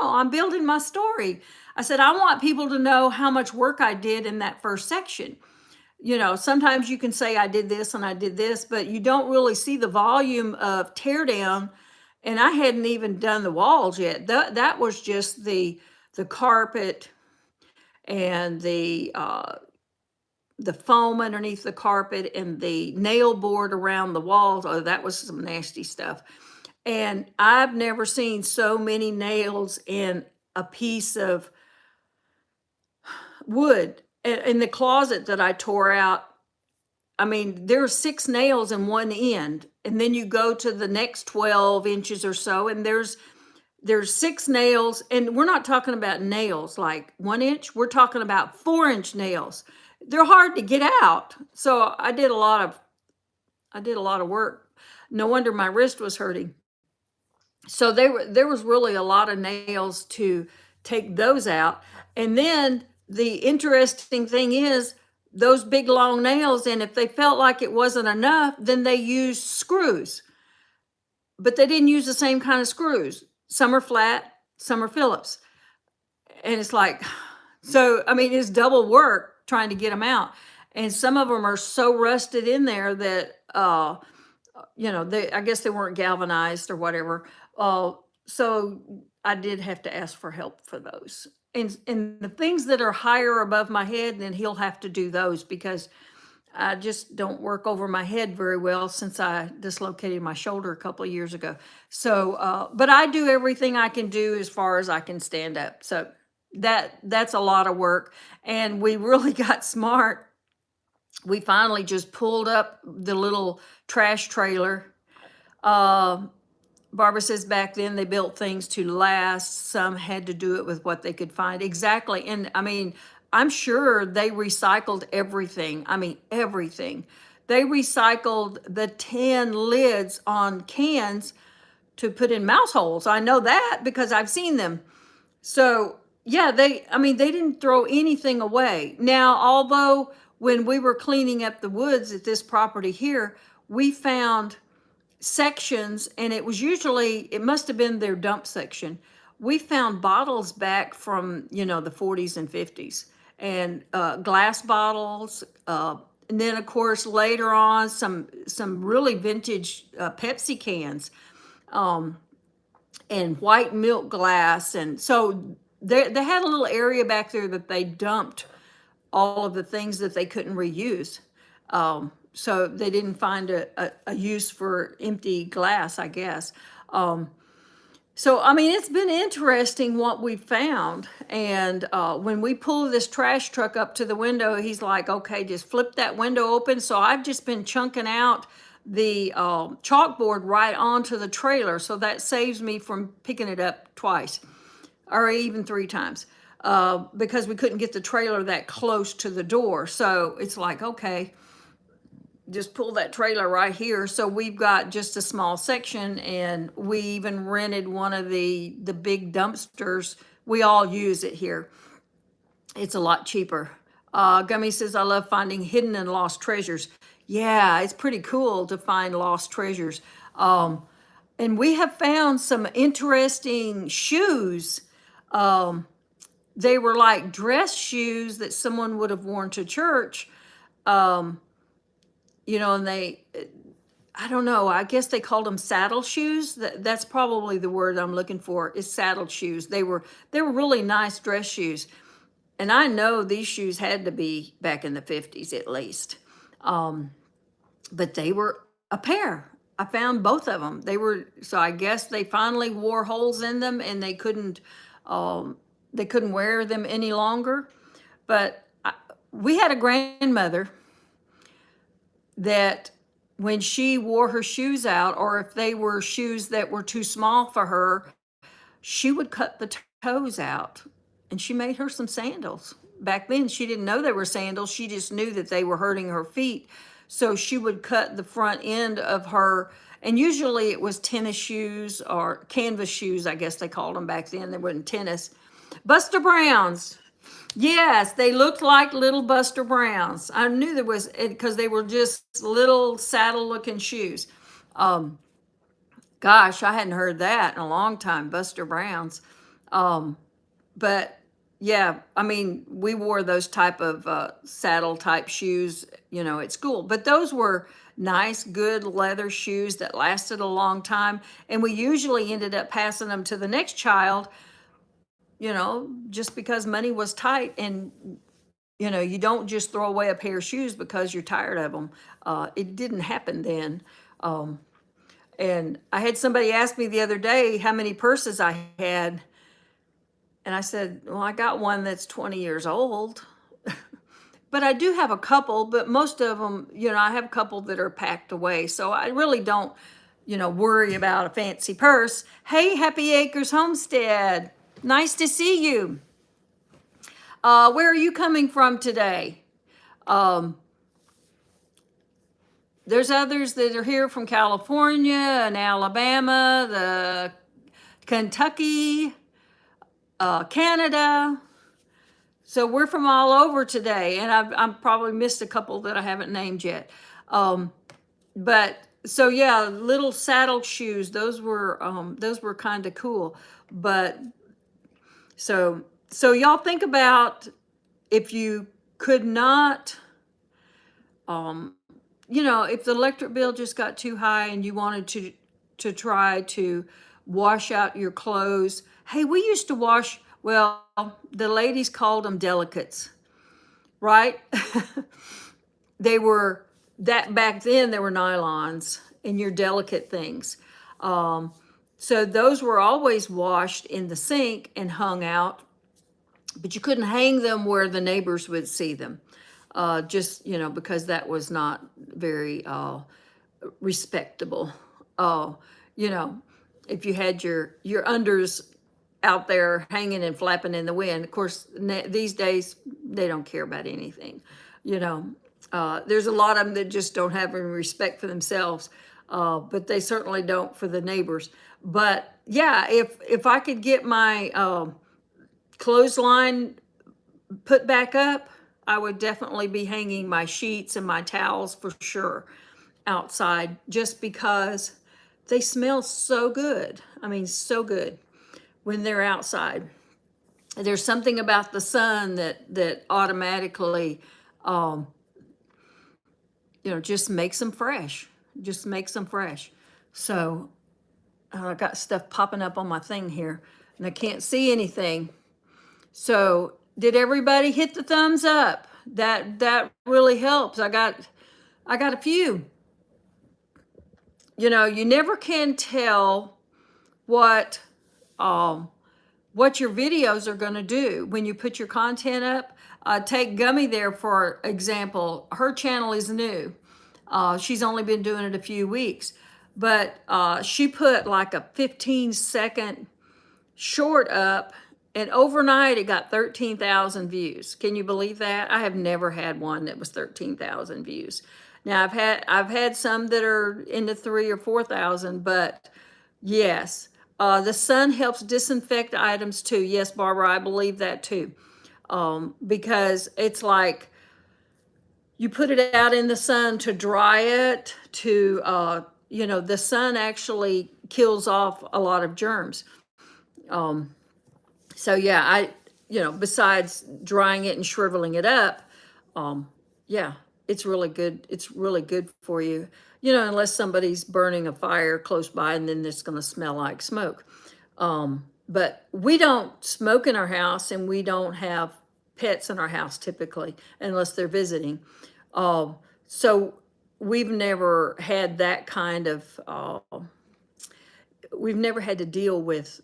I'm building my story. I said, I want people to know how much work I did in that first section. Sometimes you can say I did this and I did this, but you don't really see the volume of tear down. And I hadn't even done the walls yet. That was just the carpet and the foam underneath the carpet and the nail board around the walls. Oh, that was some nasty stuff. And I've never seen so many nails in a piece of wood. In the closet that I tore out, I mean, there are 6 nails in one end, and then you go to the next 12 inches or so, and there's 6 nails, and we're not talking about nails like 1 inch. We're talking about 4-inch nails. They're hard to get out. So I did a lot of work. No wonder my wrist was hurting. So there was really a lot of nails to take those out. And then the interesting thing is those big long nails, and if they felt like it wasn't enough, then they used screws, but they didn't use the same kind of screws. Some are flat, some are Phillips. And it's like, so, I mean, it's double work trying to get them out. And some of them are so rusted in there that, I guess they weren't galvanized or whatever. Uh, so I did have to ask for help for those. And the things that are higher above my head, then he'll have to do those because I just don't work over my head very well since I dislocated my shoulder a couple of years ago. So, but I do everything I can do as far as I can stand up. So that's a lot of work. And we really got smart. We finally just pulled up the little trash trailer. Barbara says back then they built things to last. Some had to do it with what they could find. Exactly. And I mean, I'm sure they recycled everything. I mean, everything. They recycled the tin lids on cans to put in mouse holes. I know that because I've seen them. So, yeah, they didn't throw anything away. Now, although when we were cleaning up the woods at this property here, we found sections, and it must have been their dump section. We found bottles back from, the 40s and 50s, and glass bottles. And then, of course, later on, some really vintage Pepsi cans, and white milk glass. And so they had a little area back there that they dumped all of the things that they couldn't reuse. So they didn't find a use for empty glass, I guess. So, I mean, it's been interesting what we found. And when we pull this trash truck up to the window, he's like, okay, just flip that window open. So I've just been chunking out the chalkboard right onto the trailer. So that saves me from picking it up twice or even 3 times because we couldn't get the trailer that close to the door. So it's like, okay, just pull that trailer right here. So we've got just a small section, and we even rented one of the big dumpsters. We all use it here. It's a lot cheaper. Gummy says, I love finding hidden and lost treasures. Yeah, it's pretty cool to find lost treasures. And we have found some interesting shoes. They were like dress shoes that someone would have worn to church. And I don't know, I guess they called them saddle shoes. That's probably the word I'm looking for, is saddle shoes. They were really nice dress shoes. And I know these shoes had to be back in the 50s at least. But they were a pair. I found both of them. So I guess they finally wore holes in them, and they couldn't wear them any longer. But we had a grandmother that when she wore her shoes out, or if they were shoes that were too small for her, she would cut the toes out, and she made her some sandals. Back then, she didn't know they were sandals. She just knew that they were hurting her feet. So she would cut the front end of her, and usually it was tennis shoes or canvas shoes, I guess they called them back then. They weren't tennis. Buster Browns. Yes, they looked like little Buster Browns. I knew there was, because they were just little saddle-looking shoes. Gosh, I hadn't heard that in a long time, Buster Browns. But yeah, I mean, we wore those type of saddle-type shoes, at school. But those were nice, good leather shoes that lasted a long time. And we usually ended up passing them to the next child, just because money was tight. And, you don't just throw away a pair of shoes because you're tired of them. It didn't happen then. And I had somebody ask me the other day how many purses I had. And I said, well, I got one that's 20 years old. But I do have a couple, but most of them, I have a couple that are packed away. So I really don't, worry about a fancy purse. Hey, Happy Acres Homestead. Nice to see you. Where are you coming from today? There's others that are here from California and Alabama, Kentucky, Canada. So we're from all over today, and I'm probably missed a couple that I haven't named yet. Um, but so yeah, little saddle shoes. Those were kind of cool. But so y'all think about if you could not, um, if the electric bill just got too high and you wanted to try to wash out your clothes. Hey, we used to wash. Well, the ladies called them delicates, right? They were that back then. There were nylons in your delicate things. Um, so those were always washed in the sink and hung out, but you couldn't hang them where the neighbors would see them. Just, because that was not very respectable. Uh, you know, if you had your unders out there hanging and flapping in the wind, of course, these days they don't care about anything. You know, there's a lot of them that just don't have any respect for themselves, but they certainly don't for the neighbors. But yeah, if I could get my clothesline put back up, I would definitely be hanging my sheets and my towels for sure outside, just because they smell so good. I mean, so good when they're outside. There's something about the sun that automatically, um, just makes them fresh. Just makes them fresh. So I got stuff popping up on my thing here, and I can't see anything. So did everybody hit the thumbs up? That really helps. I got a few. You never can tell what um what your videos are going to do when you put your content up. Take Gummy there for example. Her channel is new. She's only been doing it a few weeks, but she put like a 15-second short up, and overnight it got 13,000 views. Can you believe that? I have never had one that was 13,000 views. Now I've had some that are in the 3 or 4,000, but yes, the sun helps disinfect items too. Yes, Barbara, I believe that too, because it's like you put it out in the sun to dry it. The sun actually kills off a lot of germs. Um, so yeah, besides drying it and shriveling it up, um, yeah, it's really good. It's really good for you. Unless somebody's burning a fire close by, and then it's going to smell like smoke. But we don't smoke in our house, and we don't have pets in our house typically, unless they're visiting. So we've never had that kind of, we've never had to deal with,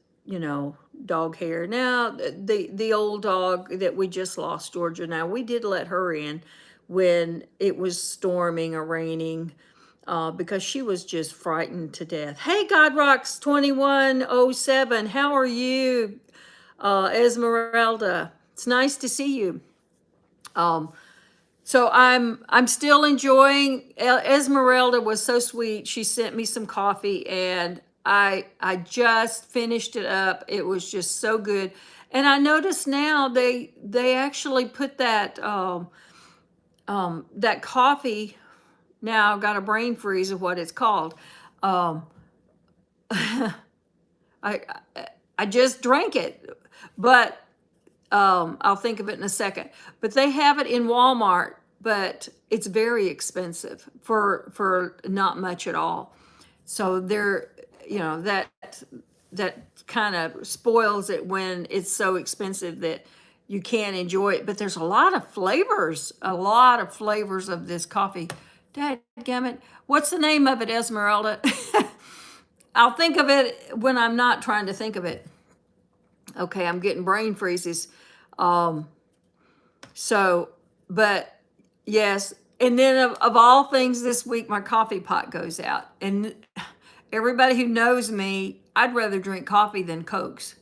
dog hair. Now, the old dog that we just lost, Georgia, now we did let her in when it was storming or raining, because she was just frightened to death. Hey, God Rocks 2107, how are you? Esmeralda, it's nice to see you. So I'm still enjoying. Esmeralda was so sweet. She sent me some coffee, and I just finished it up. It was just so good. And I noticed now they actually put that coffee. Now I've got a brain freeze of what it's called. Um, I I just drank it, but I'll think of it in a second. But they have it in Walmart, but it's very expensive for not much at all. So they're, that kind of spoils it when it's so expensive that you can't enjoy it. But there's a lot of flavors of this coffee. Dadgummit. What's the name of it, Esmeralda? I'll think of it when I'm not trying to think of it. Okay, I'm getting brain freezes. Um, so, but yes, and then of all things this week, my coffee pot goes out. And everybody who knows me, I'd rather drink coffee than Cokes.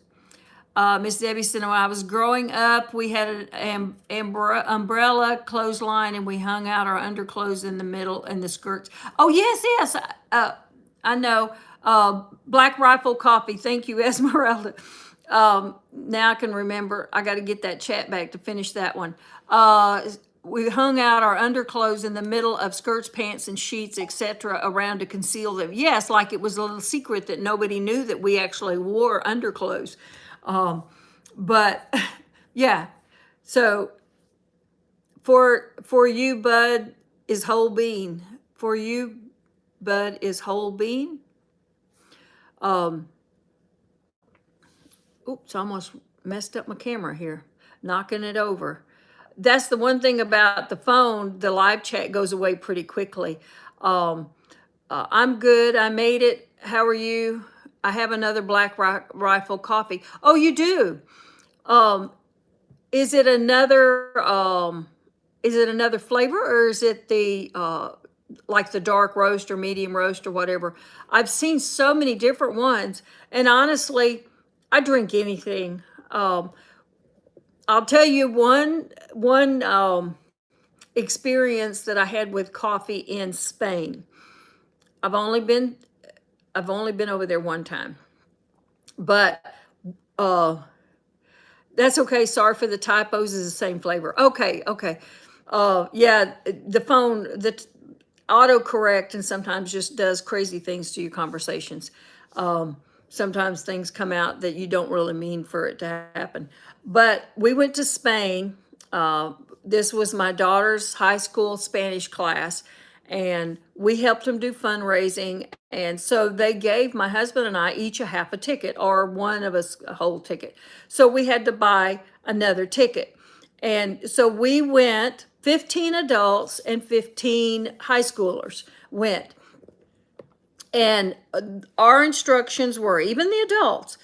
Miss Debbie said, when I was growing up, we had an umbrella clothesline, and we hung out our underclothes in the middle and the skirts. Oh, yes, yes. I know. Black Rifle Coffee. Thank you, Esmeralda. Now I can remember. I got to get that chat back to finish that one. Uh, we hung out our underclothes in the middle of skirts, pants, and sheets, etc., around to conceal them. Yes, like it was a little secret that nobody knew that we actually wore underclothes. But yeah, so for you, Bud is whole bean. For you, Bud is whole bean. Um, Oops, I almost messed up my camera here, knocking it over. That's the one thing about the phone, the live chat goes away pretty quickly. Um, I'm good. I made it. How are you? I have another Rifle coffee. Oh, you do? Um, is it another flavor, or is it the like the dark roast or medium roast or whatever? I've seen so many different ones, and honestly, I drink anything. Um, I'll tell you one experience that I had with coffee in Spain. I've only been I've only been over there one time, but uh, that's okay. Sorry for the typos. Is the same flavor. Okay, okay. Yeah, the phone, autocorrect, and sometimes just does crazy things to your conversations. Um, Sometimes things come out that you don't really mean for it to happen. But we went to Spain. Uh, this was my daughter's high school Spanish class, and we helped them do fundraising. And so they gave my husband and I each a half a ticket, or one of us a whole ticket. So we had to buy another ticket. And so we went, 15 adults and 15 high schoolers went. And our instructions were, even the adults,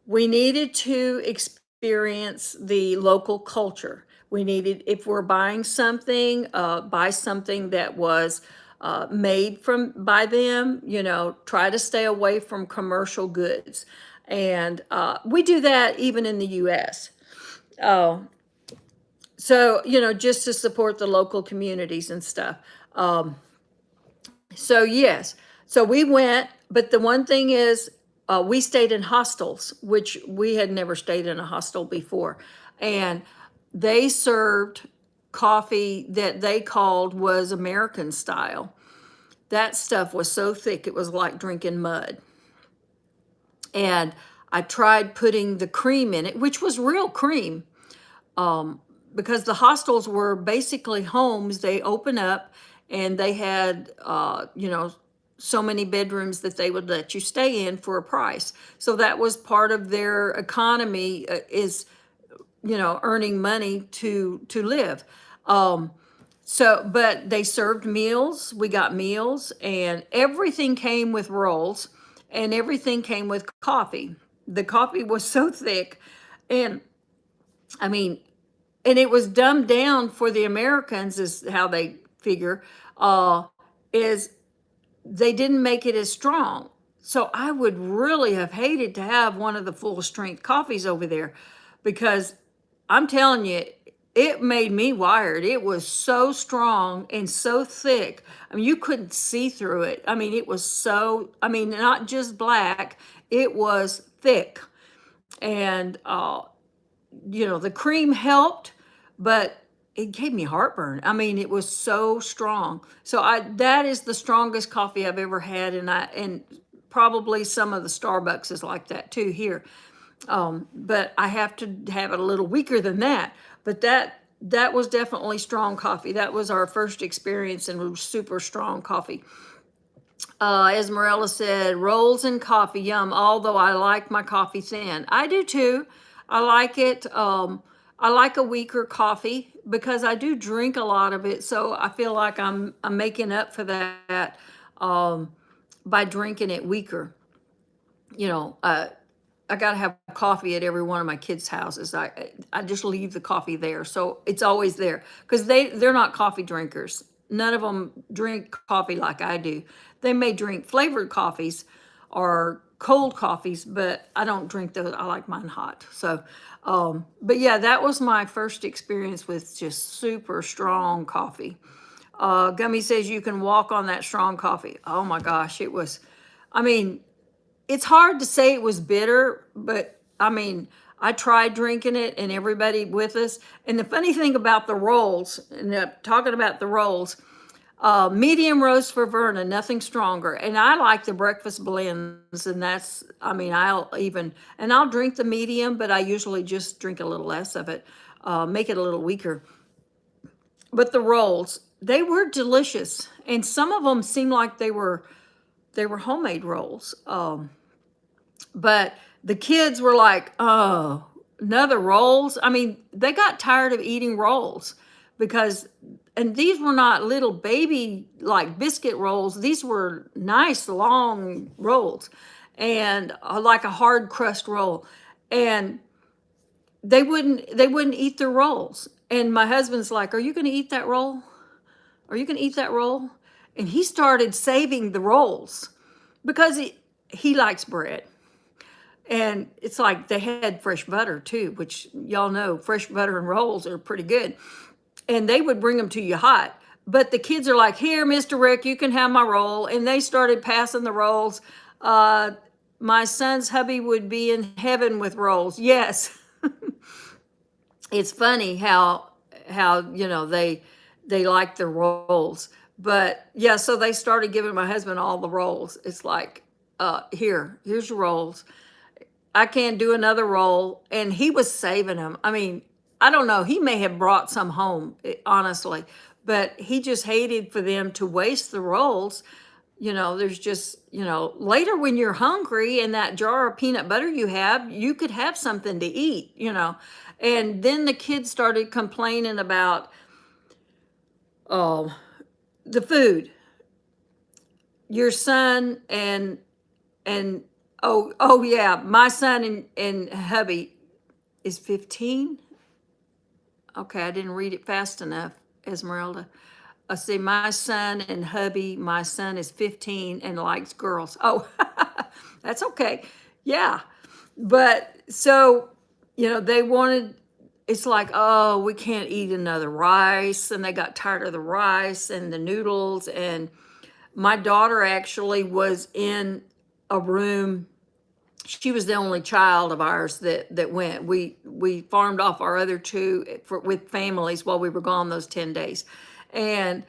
we needed to experience the local culture. We needed, if we're buying something, buy something that was made from by them. Try to stay away from commercial goods. And we do that even in the U.S. Oh, so, just to support the local communities and stuff. Um, so yes, so we went, but the one thing is, we stayed in hostels, which we had never stayed in a hostel before, and they served coffee that they called was American style. That stuff was so thick it was like drinking mud. And I tried putting the cream in it, which was real cream, um, because the hostels were basically homes. They open up and they had, so many bedrooms that they would let you stay in for a price. So that was part of their economy, is, earning money to live. Um, but they served meals. We got meals, and everything came with rolls, and everything came with coffee. The coffee was so thick, and I mean, and it was dumbed down for the Americans, is how they figure, uh, is they didn't make it as strong. So I would really have hated to have one of the full strength coffees over there, because I'm telling you, it made me wired. It was so strong and so thick. I mean, you couldn't see through it. I mean, it was so, I mean, not just black, it was thick. And the cream helped, but it gave me heartburn. I mean, it was so strong. So that is the strongest coffee I've ever had, and probably some of the Starbucks is like that too here. But I have to have it a little weaker than that. But that was definitely strong coffee. That was our first experience in super strong coffee. Esmerella said, rolls and coffee, yum. Although I like my coffee thin. I do too. I like it. I like a weaker coffee because I do drink a lot of it. So I feel like I'm making up for that, by drinking it weaker. You know, uh, I got to have coffee at every one of my kids' houses. I just leave the coffee there, so it's always there, because they're not coffee drinkers. None of them drink coffee like I do. They may drink flavored coffees or cold coffees, but I don't drink those. I like mine hot. So, but yeah, that was my first experience with just super strong coffee. Gummy says you can walk on that strong coffee. Oh my gosh, it was. I mean, it's hard to say it was bitter, but I mean, I tried drinking it and everybody with us. And the funny thing about the rolls, and talking about the rolls, medium roast for Verna, nothing stronger. And I like the breakfast blends, and that's, I mean, I'll drink the medium, but I usually just drink a little less of it, make it a little weaker. But the rolls, they were delicious, and some of them seemed like they were homemade rolls. But the kids were like, oh, another rolls. I mean, they got tired of eating rolls because, and these were not little baby like biscuit rolls. These were nice long rolls and like a hard crust roll. And they wouldn't eat their rolls. And my husband's like, are you going to eat that roll? Are you going to eat that roll? And he started saving the rolls because he likes bread. And it's like they had fresh butter too, which y'all know fresh butter and rolls are pretty good. And they would bring them to you hot. But the kids are like, here, Mr. Rick, you can have my roll. And they started passing the rolls. My son's hubby would be in heaven with rolls. Yes. It's funny how they like the rolls. But yeah, so they started giving my husband all the rolls. It's like, here's your rolls. I can't do another roll. And he was saving them. I mean, I don't know. He may have brought some home, honestly, but he just hated for them to waste the rolls. There's just, later when you're hungry and that jar of peanut butter you could have something to eat. And then the kids started complaining about the food. Your son and oh yeah, my son and hubby is 15. Okay, I didn't read it fast enough, Esmeralda. I see my son and hubby, my son is 15 and likes girls. Oh, that's okay. Yeah. But so, they wanted, it's like, oh, we can't eat another rice. And they got tired of the rice and the noodles. And my daughter actually was in a room. She was the only child of ours that went. We farmed off our other two with families while we were gone those 10 days. And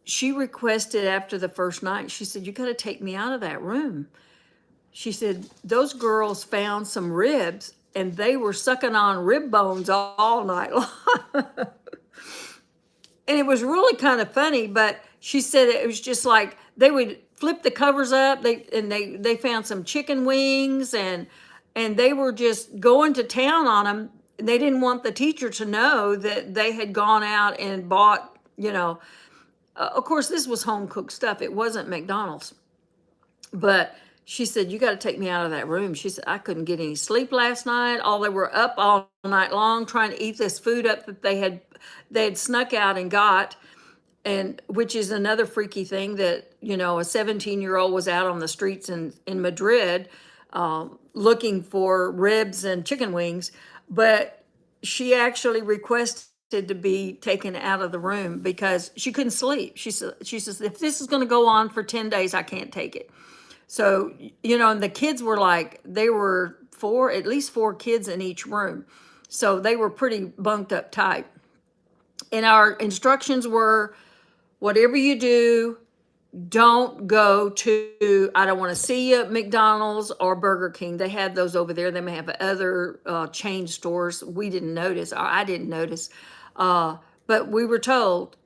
she requested after the first night, she said, you got to take me out of that room. She said, those girls found some ribs and they were sucking on rib bones all night long. And it was really kind of funny, but she said it was just like they would flip the covers up. They found some chicken wings and they were just going to town on them. They didn't want the teacher to know that they had gone out and bought, of course, this was home cooked stuff. It wasn't McDonald's. But she said, you got to take me out of that room. She said, I couldn't get any sleep last night. They were up all night long trying to eat this food up that they had snuck out and got. And which is another freaky thing that, a 17-year-old was out on the streets in Madrid looking for ribs and chicken wings. But she actually requested to be taken out of the room because she couldn't sleep. She says, if this is going to go on for 10 days, I can't take it. So, and the kids were like, they were at least four kids in each room. So they were pretty bunked up tight. And our instructions were, whatever you do, don't go to, I don't want to see you at McDonald's or Burger King. They had those over there. They may have other chain stores. We didn't notice, or I didn't notice. But we were told,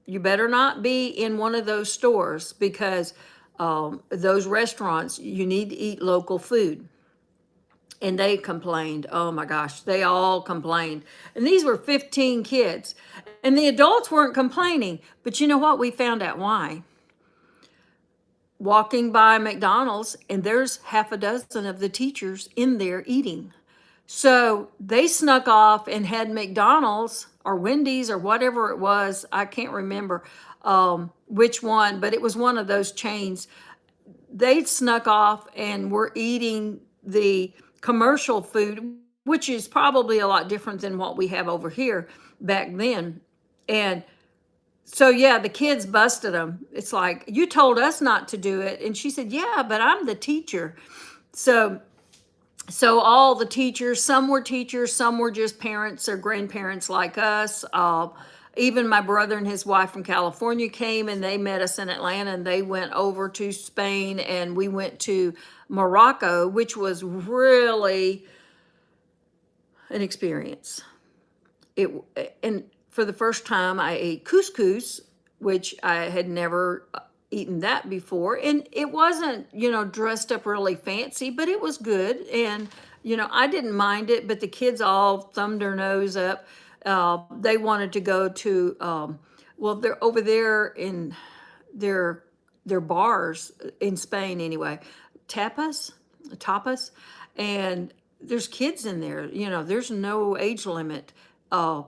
you better not be in one of those stores because those restaurants, you need to eat local food. And they complained. Oh my gosh, they all complained. And these were 15 kids. And the adults weren't complaining. But you know what? We found out why. Walking by McDonald's, and there's half a dozen of the teachers in there eating. So they snuck off and had McDonald's or Wendy's or whatever it was. I can't remember which one, but it was one of those chains. They snuck off and were eating the commercial food, which is probably a lot different than what we have over here back then. And so, yeah, the kids busted them. It's like, you told us not to do it. And she said, yeah, but I'm the teacher. So So all the teachers, some were just parents or grandparents like us. Even my brother and his wife from California came and they met us in Atlanta, and they went over to Spain, and we went to Morocco, which was really an experience. It and for the first time I ate couscous, which I had never eaten that before, and it wasn't, dressed up really fancy, but it was good, and I didn't mind it. But the kids all thumbed their nose up. They wanted to go to, well, they're over there in their their bars in Spain anyway, tapas, tapas, and there's kids in there. There's no age limit. Uh,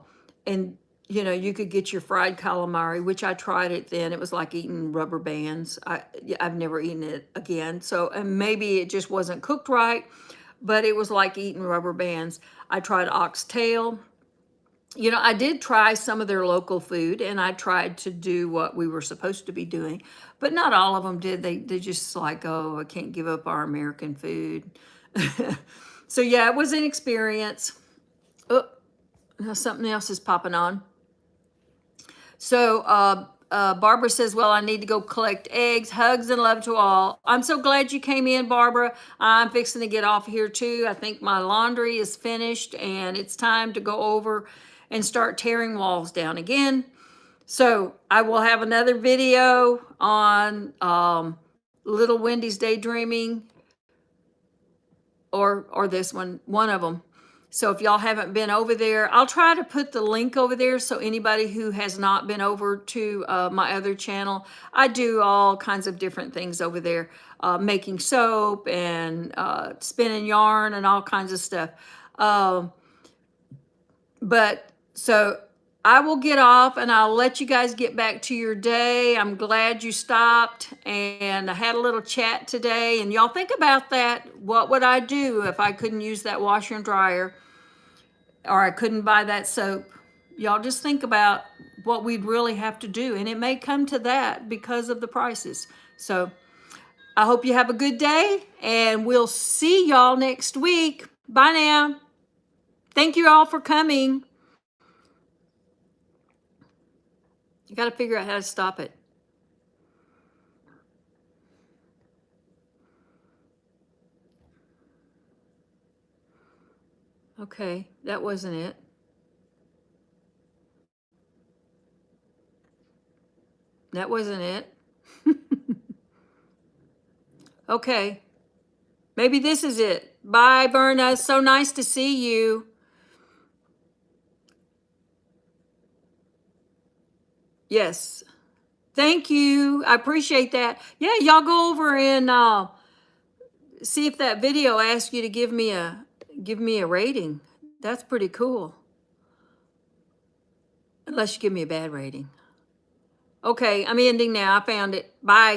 and you could get your fried calamari, which I tried it then. It was like eating rubber bands. I've never eaten it again. So, and maybe it just wasn't cooked right, but it was like eating rubber bands. I tried oxtail. I did try some of their local food, and I tried to do what we were supposed to be doing, but not all of them did. They just like, oh, I can't give up our American food. So yeah, it was an experience. Oh, now something else is popping on. So Barbara says, well, I need to go collect eggs. Hugs and love to all. I'm so glad you came in, Barbara. I'm fixing to get off here too. I think my laundry is finished, and it's time to go over and start tearing walls down again. So I will have another video on Little Wendy's Daydreaming, or this one of them. So if y'all haven't been over there, I'll try to put the link over there, so anybody who has not been over to my other channel, I do all kinds of different things over there, making soap and spinning yarn and all kinds of stuff. But so I will get off, and I'll let you guys get back to your day. I'm glad you stopped, and I had a little chat today. And y'all think about that. What would I do if I couldn't use that washer and dryer, or I couldn't buy that soap? Y'all just think about what we'd really have to do. And it may come to that because of the prices. So I hope you have a good day, and we'll see y'all next week. Bye now. Thank you all for coming. You got to figure out how to stop it. Okay, that wasn't it. That wasn't it. Okay, maybe this is it. Bye, Berna. So nice to see you. Yes. Thank you. I appreciate that. Yeah, y'all go over and see if that video asks you to give me a rating. That's pretty cool. Unless you give me a bad rating. Okay, I'm ending now. I found it. Bye.